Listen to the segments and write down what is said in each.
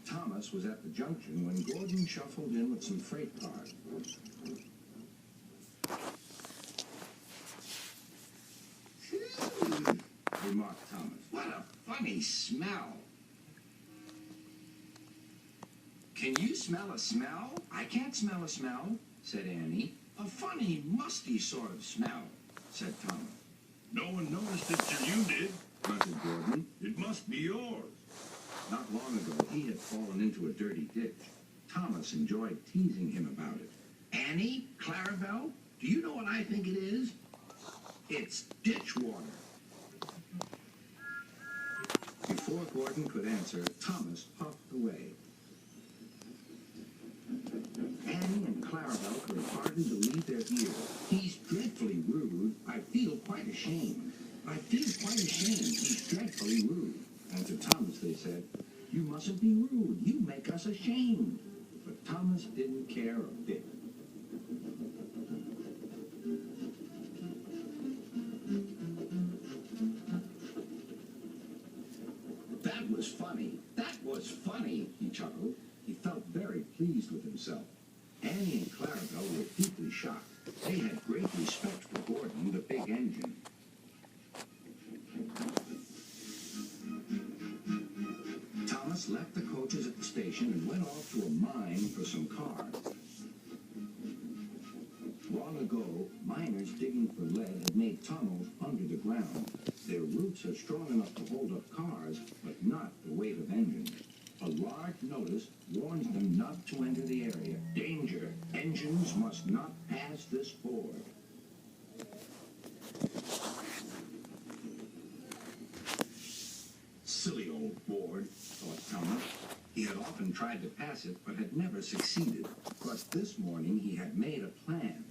Thomas was at the junction when Gordon shuffled in with some freight cars. Remarked Thomas. What a funny smell. Can you smell a smell? I can't smell a smell, said Annie. A funny, musty sort of smell, said Thomas. No one noticed it till you did, grunted Gordon. It must be yours. Not long ago, he had fallen into a dirty ditch. Thomas enjoyed teasing him about it. Annie, Clarabelle, do you know what I think it is? It's ditch water. Before Gordon could answer, Thomas puffed away. Annie and Clarabelle could hardly believe their ears. He's dreadfully rude. I feel quite ashamed. I feel quite ashamed. He's dreadfully rude. And to Thomas they said, you mustn't be rude. You make us ashamed. But Thomas didn't care a bit. That was funny. That was funny, he chuckled. He felt very pleased with himself. Annie and Clarabelle were deeply shocked. They had great respect for Gordon, the big engine. Thomas left the coaches at the station and went off to a mine for some cars. Long ago, miners digging for lead had made tunnels under the ground. Their roots are strong enough to hold up cars, but not the weight of engines. A large notice warns them not to enter the area. Danger! Engines must not pass this board. Silly old board, thought Thomas. He had often tried to pass it, but had never succeeded. But this morning he had made a plan.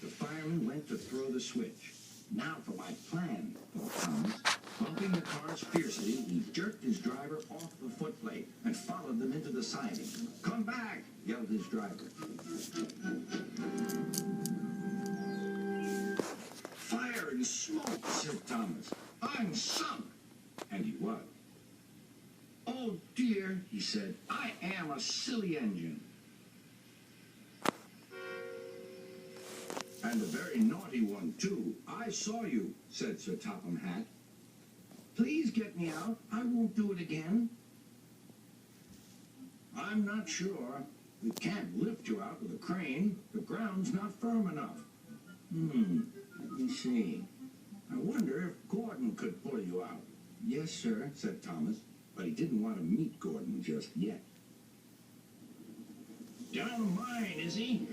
The fireman went to throw the switch. Now for my plan, thought Thomas. Bumping the cars fiercely, he jerked his driver off the footplate and followed them into the siding. Come back, yelled his driver. Fire and smoke, said Thomas. I'm sunk. And he was. Oh dear, he said, I am a silly engine. And a very naughty one, too. I saw you, said Sir Topham Hatt. Please get me out. I won't do it again. I'm not sure. We can't lift you out with a crane. The ground's not firm enough. Let me see. I wonder if Gordon could pull you out. Yes, sir, said Thomas, but he didn't want to meet Gordon just yet. Down the mine, is he?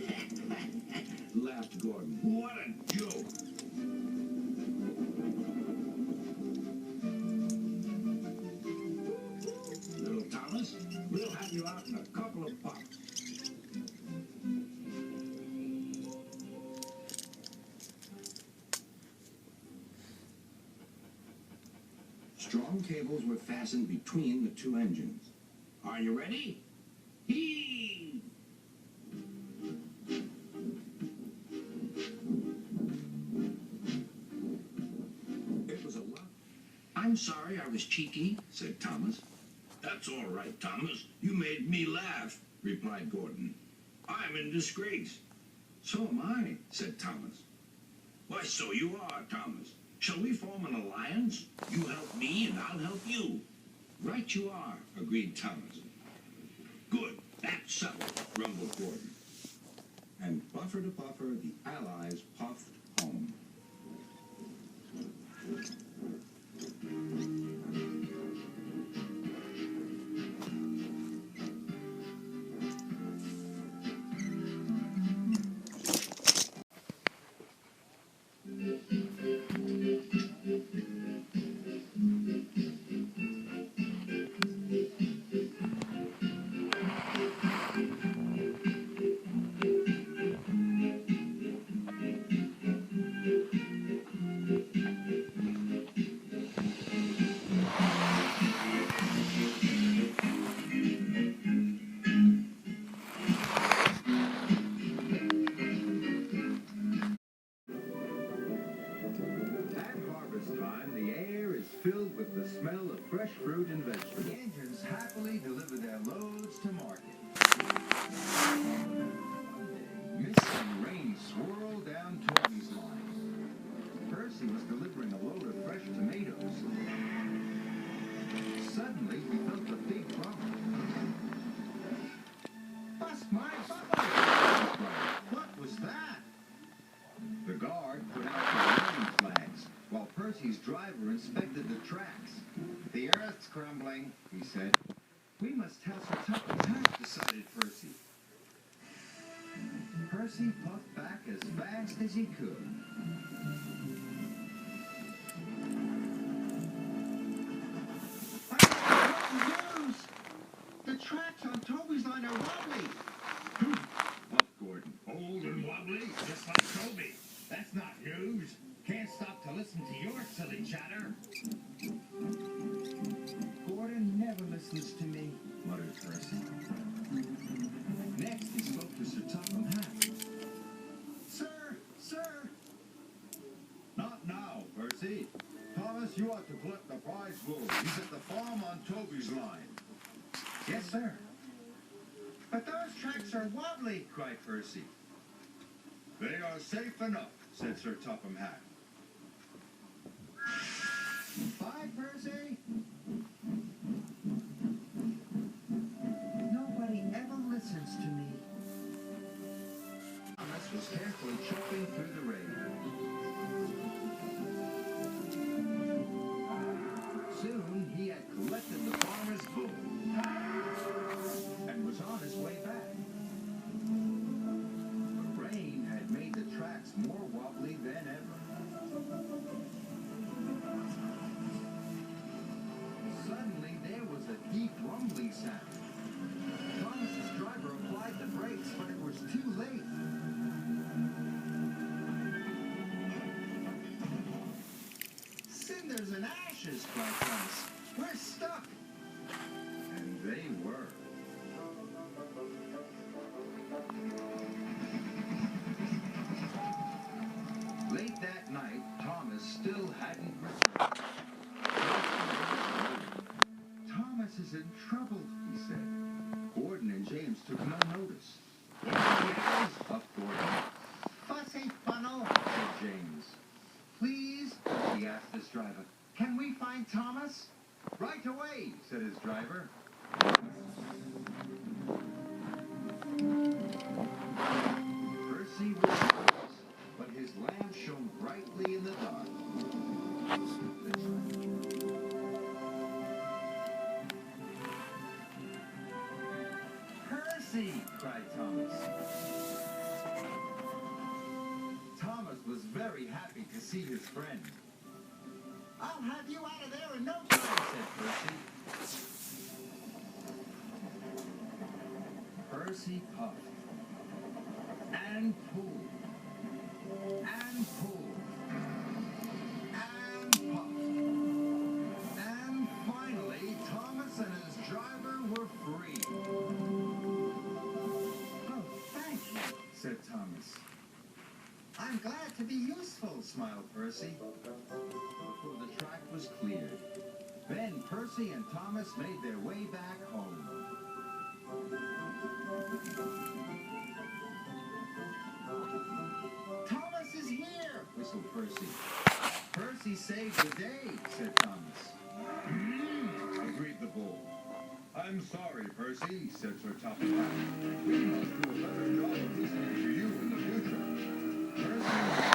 Laughed Gordon. What a joke. Little Thomas, we'll have you out in a couple of bucks. Strong cables were fastened between the two engines. Are you ready? Heave! It was a lot. I'm sorry I was cheeky, said Thomas. That's all right, Thomas. You made me laugh, replied Gordon. I'm in disgrace. So am I, said Thomas. Why, so you are, Thomas. Shall we form an alliance? You help me and I'll help you. Right you are, agreed Thomas. Good. That's settled, grumbled Gordon. And buffer to buffer, the Allies puffed home. fresh fruit and vegetables. The engines happily deliver their loads to market. One day, mist and rain swirled down Toby's line. Percy was delivering a load of fresh tomatoes. Suddenly, he felt a big rumble. Bust my bubble! What was that? The guard put out the warning flags, while Percy's driver inspected the tracks. The earth's crumbling, he said. We must tell Sir Tuppence Hat, decided Percy. Percy puffed back as fast as he could. News! The tracks on Toby's line are wobbly. What, Gordon? Old and wobbly, just like Toby. That's not news. Can't stop to listen to your silly chatter. Gordon never listens to me, muttered Percy. Next, he spoke to Sir Tuppence Hat. Sir! Not now, Percy. Thomas, you ought to collect the prize wool. He's at the farm on Toby's line. Yes, sir. But those tracks are wobbly, cried Percy. They are safe enough, said Sir Topham Hatt. Bye, Percy. Nobody ever listens to me. Thomas was carefully chopping through the rain. Soon he had collected the farmer's bull and was on his way back. The rain had made the tracks more wobbly than ever. Suddenly there was a deep rumbling sound. Thomas's driver applied the brakes, but it was too late. Cinders and ashes, cried Thomas. We're stuck. And they were. Late that night, Thomas still hadn't returned. Thomas is in trouble, he said. Gordon and James took no notice. What is Up Gordon. Fussy funnel, said James. Please, he asked his driver, can we find Thomas? Right away, said his driver. Percy was close, but his lamp shone brightly in the dark. Percy, cried Thomas. Thomas was very happy to see his friend. I'll have you out of there in no time, said Percy. Percy puffed and pulled and pulled and puffed. And finally, Thomas and his driver were free. Oh, thank you, said Thomas. I'm glad to be useful, smiled Percy. So the track was cleared. Then Percy and Thomas made their way back home. Thomas is here, whistled Percy. Percy saved the day, said Thomas. agreed the bull. I'm sorry, Percy, said Sir Topham Hatt. We must do a better job of listening to you in the future. Percy